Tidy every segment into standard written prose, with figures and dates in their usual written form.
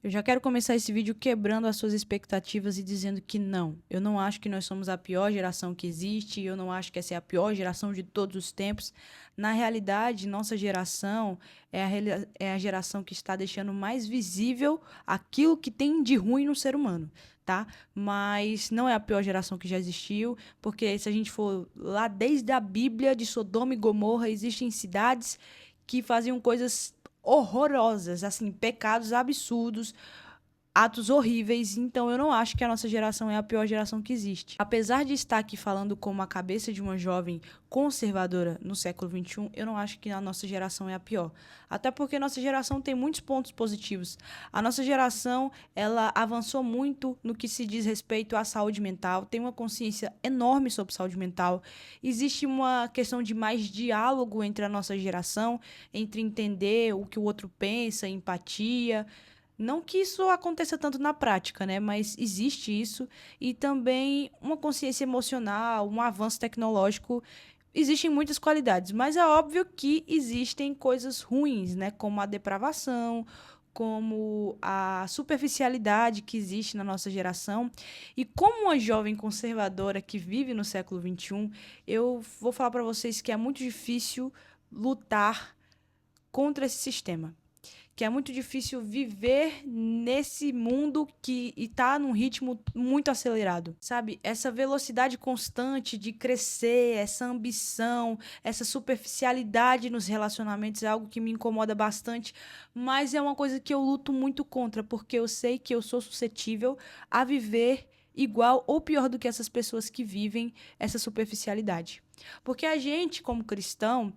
Eu já quero começar esse vídeo quebrando as suas expectativas e dizendo que não. Eu não acho que nós somos a pior geração que existe, eu não acho que essa é a pior geração de todos os tempos. Na realidade, nossa geração é a geração que está deixando mais visível aquilo que tem de ruim no ser humano, tá? Mas não é a pior geração que já existiu, porque se a gente for lá desde a Bíblia de Sodoma e Gomorra, existem cidades que faziam coisas horrorosas, assim, pecados absurdos, atos horríveis. Então eu não acho que a nossa geração é a pior geração que existe. Apesar de estar aqui falando como a cabeça de uma jovem conservadora no século XXI, eu não acho que a nossa geração é a pior. Até porque a nossa geração tem muitos pontos positivos. A nossa geração, ela avançou muito no que se diz respeito à saúde mental, tem uma consciência enorme sobre saúde mental. Existe uma questão de mais diálogo entre a nossa geração, entre entender o que o outro pensa, empatia. Não que isso aconteça tanto na prática, né? Mas existe isso. E também uma consciência emocional, um avanço tecnológico. Existem muitas qualidades, mas é óbvio que existem coisas ruins, né? Como a depravação, como a superficialidade que existe na nossa geração. E como uma jovem conservadora que vive no século XXI, eu vou falar para vocês que é muito difícil lutar contra esse sistema, que é muito difícil viver nesse mundo que está num ritmo muito acelerado, sabe? Essa velocidade constante de crescer, essa ambição, essa superficialidade nos relacionamentos é algo que me incomoda bastante, mas é uma coisa que eu luto muito contra, porque eu sei que eu sou suscetível a viver igual ou pior do que essas pessoas que vivem essa superficialidade. Porque a gente, como cristão,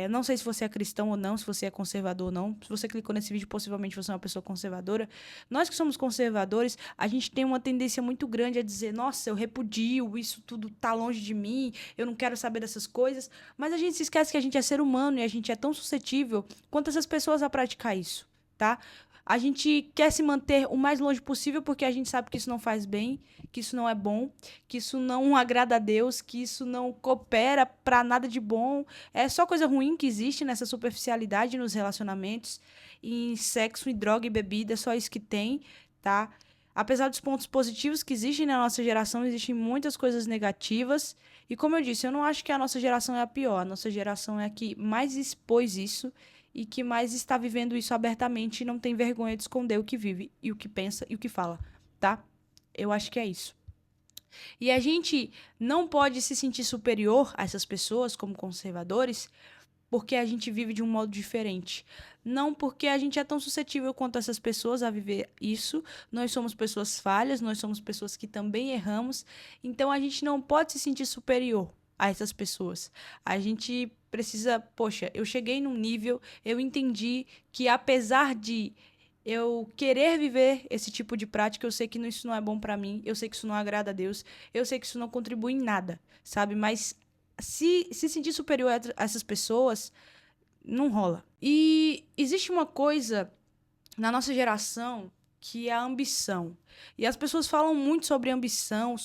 não sei se você é cristão ou não, se você é conservador ou não. Se você clicou nesse vídeo, possivelmente você é uma pessoa conservadora. Nós que somos conservadores, a gente tem uma tendência muito grande a dizer: nossa, eu repudio, isso tudo tá longe de mim, eu não quero saber dessas coisas. Mas a gente se esquece que a gente é ser humano e a gente é tão suscetível quanto essas pessoas a praticar isso, tá? A gente quer se manter o mais longe possível porque a gente sabe que isso não faz bem, que isso não é bom, que isso não agrada a Deus, que isso não coopera para nada de bom. É só coisa ruim que existe nessa superficialidade nos relacionamentos, em sexo, em droga e bebida, é só isso que tem, tá? Apesar dos pontos positivos que existem na nossa geração, existem muitas coisas negativas. E como eu disse, eu não acho que a nossa geração é a pior. A nossa geração é a que mais expôs isso e que mais está vivendo isso abertamente e não tem vergonha de esconder o que vive e o que pensa e o que fala, tá? Eu acho que é isso. E a gente não pode se sentir superior a essas pessoas como conservadores porque a gente vive de um modo diferente. Não porque a gente é tão suscetível quanto essas pessoas a viver isso. Nós somos pessoas falhas, nós somos pessoas que também erramos. Então a gente não pode se sentir superior a essas pessoas. A gente precisa, poxa, eu cheguei num nível, eu entendi que apesar de eu querer viver esse tipo de prática, eu sei que isso não é bom pra mim, eu sei que isso não agrada a Deus, eu sei que isso não contribui em nada, sabe? Mas se sentir superior a essas pessoas, não rola. E existe uma coisa na nossa geração que é a ambição. E as pessoas falam muito sobre ambição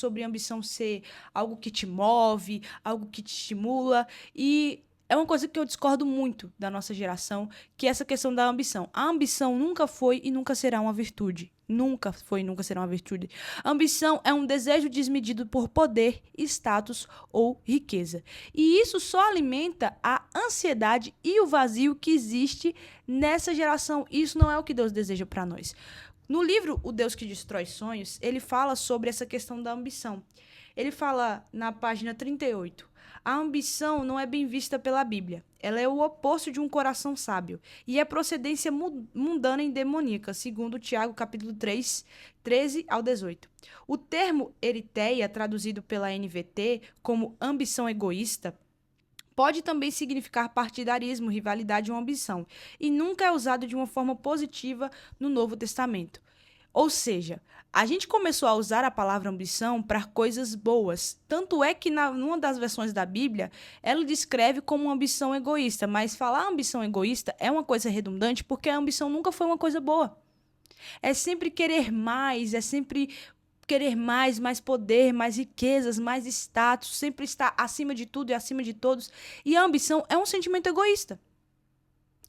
ser algo que te move, algo que te estimula. E é uma coisa que eu discordo muito da nossa geração, que é essa questão da ambição. A ambição nunca foi e nunca será uma virtude. Nunca foi e nunca será uma virtude. A ambição é um desejo desmedido por poder, status ou riqueza. E isso só alimenta a ansiedade e o vazio que existe nessa geração. Isso não é o que Deus deseja para nós. No livro O Deus que Destrói Sonhos, ele fala sobre essa questão da ambição. Ele fala na página 38: a ambição não é bem vista pela Bíblia. Ela é o oposto de um coração sábio e é procedência mundana e demoníaca, segundo Tiago, capítulo 3, 13 ao 18. O termo eritéia, traduzido pela NVT como ambição egoísta, pode também significar partidarismo, rivalidade ou ambição, e nunca é usado de uma forma positiva no Novo Testamento. Ou seja, a gente começou a usar a palavra ambição para coisas boas. Tanto é que, numa das versões da Bíblia, ela descreve como uma ambição egoísta. Mas falar ambição egoísta é uma coisa redundante porque a ambição nunca foi uma coisa boa. É sempre querer mais, é sempre querer mais, mais poder, mais riquezas, mais status, sempre estar acima de tudo e acima de todos. E a ambição é um sentimento egoísta.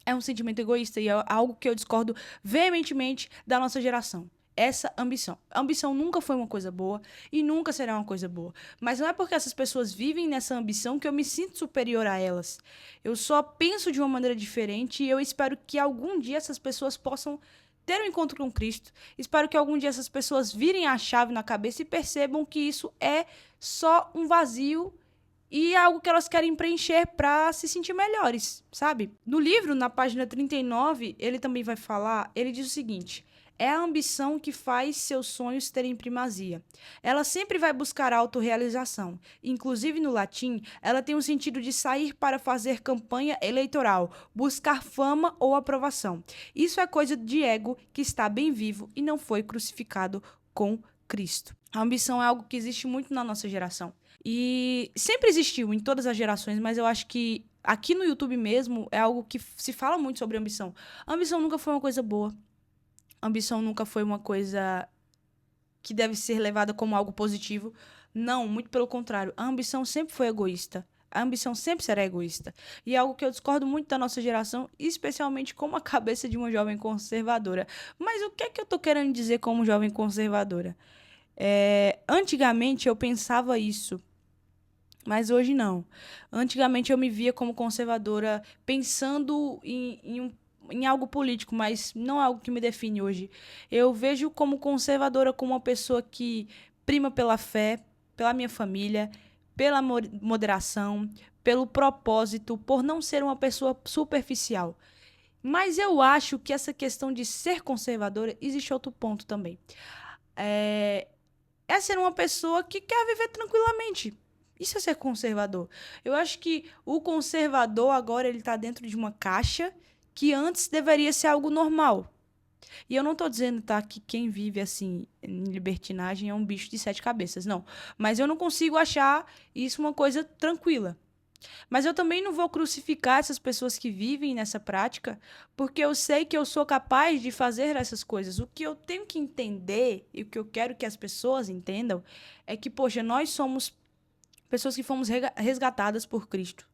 é um sentimento egoísta e é algo que eu discordo veementemente da nossa geração. Essa ambição. A ambição nunca foi uma coisa boa e nunca será uma coisa boa. Mas não é porque essas pessoas vivem nessa ambição que eu me sinto superior a elas. Eu só penso de uma maneira diferente e eu espero que algum dia essas pessoas possam ter um encontro com Cristo. Espero que algum dia essas pessoas virem a chave na cabeça e percebam que isso é só um vazio e algo que elas querem preencher para se sentir melhores, sabe? No livro, na página 39, ele também vai falar, ele diz o seguinte: é a ambição que faz seus sonhos terem primazia. Ela sempre vai buscar a autorrealização. Inclusive, no latim, ela tem o sentido de sair para fazer campanha eleitoral, buscar fama ou aprovação. Isso é coisa de ego que está bem vivo e não foi crucificado com Cristo. A ambição é algo que existe muito na nossa geração. E sempre existiu em todas as gerações, mas eu acho que aqui no YouTube mesmo é algo que se fala muito sobre ambição. A ambição nunca foi uma coisa boa. A ambição nunca foi uma coisa que deve ser levada como algo positivo. Não, muito pelo contrário. A ambição sempre foi egoísta. A ambição sempre será egoísta. E é algo que eu discordo muito da nossa geração, especialmente como a cabeça de uma jovem conservadora. Mas o que é que eu tô querendo dizer como jovem conservadora? Antigamente eu pensava isso, mas hoje não. Antigamente eu me via como conservadora pensando em algo político, mas não é algo que me define hoje. Eu vejo como conservadora como uma pessoa que prima pela fé, pela minha família, pela moderação, pelo propósito, por não ser uma pessoa superficial. Mas eu acho que essa questão de ser conservadora, existe outro ponto também. É ser uma pessoa que quer viver tranquilamente. Isso é ser conservador. Eu acho que o conservador agora ele está dentro de uma caixa que antes deveria ser algo normal. E eu não estou dizendo, tá, que quem vive assim em libertinagem é um bicho de 7 cabeças, não. Mas eu não consigo achar isso uma coisa tranquila. Mas eu também não vou crucificar essas pessoas que vivem nessa prática, porque eu sei que eu sou capaz de fazer essas coisas. O que eu tenho que entender e o que eu quero que as pessoas entendam é que, poxa, nós somos pessoas que fomos resgatadas por Cristo.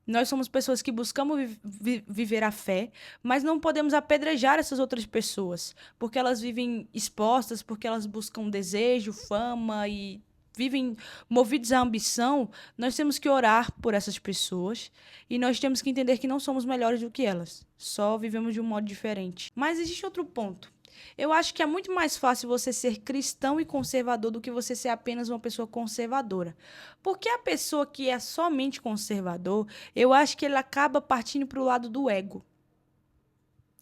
Nós somos pessoas que buscamos viver a fé, mas não podemos apedrejar essas outras pessoas, porque elas vivem expostas, porque elas buscam desejo, fama e vivem movidos à ambição. Nós temos que orar por essas pessoas e nós temos que entender que não somos melhores do que elas, só vivemos de um modo diferente. Mas existe outro ponto. Eu acho que é muito mais fácil você ser cristão e conservador do que você ser apenas uma pessoa conservadora. Porque a pessoa que é somente conservador, eu acho que ele acaba partindo para o lado do ego.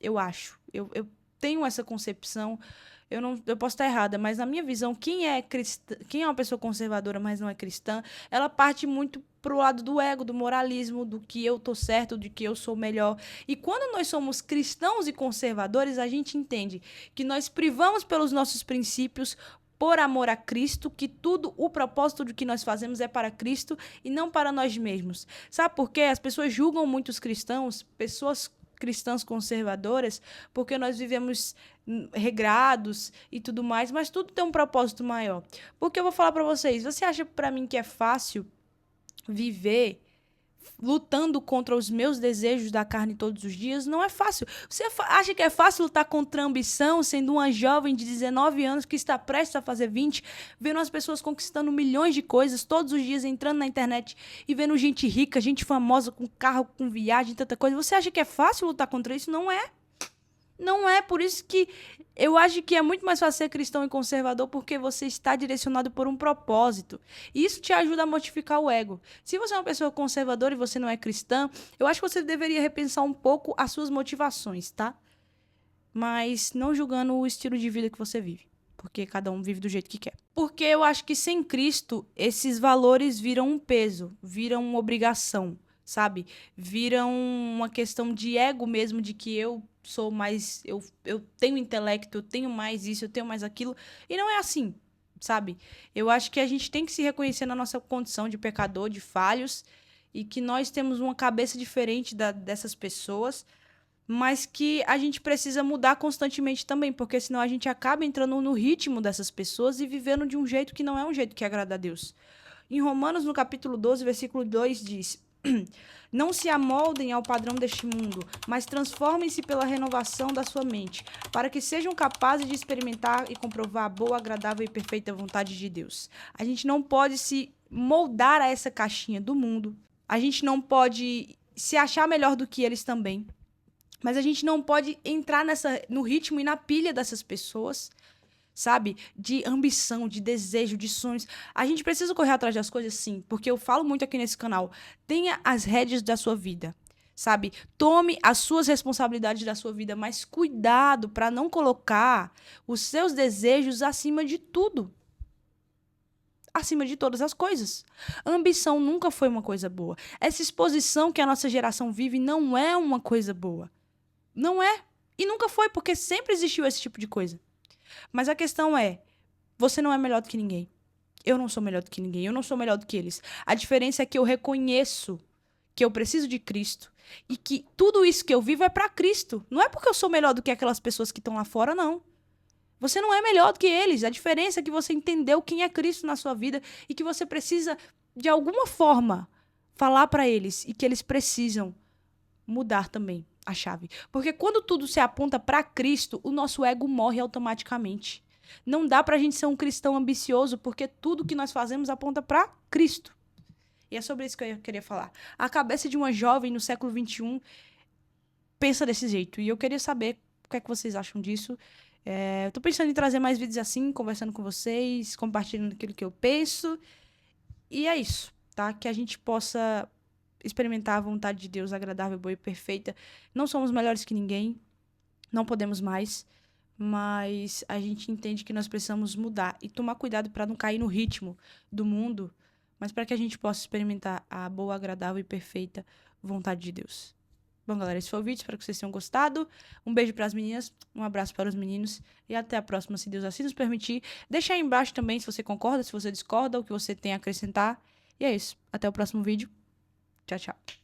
Eu acho. Eu tenho essa concepção. Eu posso estar errada, mas na minha visão, quem é uma pessoa conservadora, mas não é cristã, ela parte muito pro lado do ego, do moralismo, do que eu tô certo, de que eu sou melhor. E quando nós somos cristãos e conservadores, a gente entende que nós privamos pelos nossos princípios, por amor a Cristo, que tudo, o propósito do que nós fazemos é para Cristo e não para nós mesmos. Sabe por quê? As pessoas julgam muitos cristãos, pessoas cristãs conservadoras, porque nós vivemos regrados e tudo mais, mas tudo tem um propósito maior. Porque eu vou falar para vocês, você acha para mim que é fácil viver lutando contra os meus desejos da carne todos os dias? Não é fácil. Você acha que é fácil lutar contra a ambição, sendo uma jovem de 19 anos que está prestes a fazer 20, vendo as pessoas conquistando milhões de coisas todos os dias, entrando na internet e vendo gente rica, gente famosa, com carro, com viagem, tanta coisa? Você acha que é fácil lutar contra isso? Não é. Não é, por isso que eu acho que é muito mais fácil ser cristão e conservador, porque você está direcionado por um propósito. E isso te ajuda a mortificar o ego. Se você é uma pessoa conservadora e você não é cristã, eu acho que você deveria repensar um pouco as suas motivações, tá? Mas não julgando o estilo de vida que você vive, porque cada um vive do jeito que quer. Porque eu acho que sem Cristo, esses valores viram um peso, viram uma obrigação, sabe? Viram uma questão de ego mesmo, de que eu sou mais, eu tenho intelecto, eu tenho mais isso, eu tenho mais aquilo, e não é assim, sabe? Eu acho que a gente tem que se reconhecer na nossa condição de pecador, de falhos, e que nós temos uma cabeça diferente dessas pessoas, mas que a gente precisa mudar constantemente também, porque senão a gente acaba entrando no ritmo dessas pessoas e vivendo de um jeito que não é um jeito que agrada a Deus. Em Romanos, no capítulo 12, versículo 2, diz: Não se amoldem ao padrão deste mundo, mas transformem-se pela renovação da sua mente, para que sejam capazes de experimentar e comprovar a boa, agradável e perfeita vontade de Deus. A gente não pode se moldar a essa caixinha do mundo. A gente não pode se achar melhor do que eles também. Mas a gente não pode entrar no ritmo e na pilha dessas pessoas, sabe? De ambição, de desejo, de sonhos. A gente precisa correr atrás das coisas, sim, porque eu falo muito aqui nesse canal. Tenha as rédeas da sua vida, sabe? Tome as suas responsabilidades da sua vida, mas cuidado para não colocar os seus desejos acima de tudo. Acima de todas as coisas. A ambição nunca foi uma coisa boa. Essa exposição que a nossa geração vive não é uma coisa boa. Não é. E nunca foi, porque sempre existiu esse tipo de coisa. Mas a questão é, você não é melhor do que ninguém. Eu não sou melhor do que ninguém. Eu não sou melhor do que eles. A diferença é que eu reconheço que eu preciso de Cristo e que tudo isso que eu vivo é para Cristo. Não é porque eu sou melhor do que aquelas pessoas que estão lá fora, não. Você não é melhor do que eles. A diferença é que você entendeu quem é Cristo na sua vida e que você precisa, de alguma forma, falar para eles e que eles precisam mudar também a chave. Porque quando tudo se aponta para Cristo, o nosso ego morre automaticamente. Não dá pra gente ser um cristão ambicioso, porque tudo que nós fazemos aponta para Cristo. E é sobre isso que eu queria falar. A cabeça de uma jovem no século XXI pensa desse jeito. E eu queria saber o que é que vocês acham disso. Eu tô pensando em trazer mais vídeos assim, conversando com vocês, compartilhando aquilo que eu penso. E é isso, tá? Que a gente possa experimentar a vontade de Deus agradável, boa e perfeita. Não somos melhores que ninguém, não podemos mais, mas a gente entende que nós precisamos mudar e tomar cuidado para não cair no ritmo do mundo, mas para que a gente possa experimentar a boa, agradável e perfeita vontade de Deus. Bom, galera, esse foi o vídeo, espero que vocês tenham gostado. Um beijo para as meninas, um abraço para os meninos e até a próxima, se Deus assim nos permitir. Deixa aí embaixo também se você concorda, se você discorda, o que você tem a acrescentar. E é isso, até o próximo vídeo. Tchau, tchau.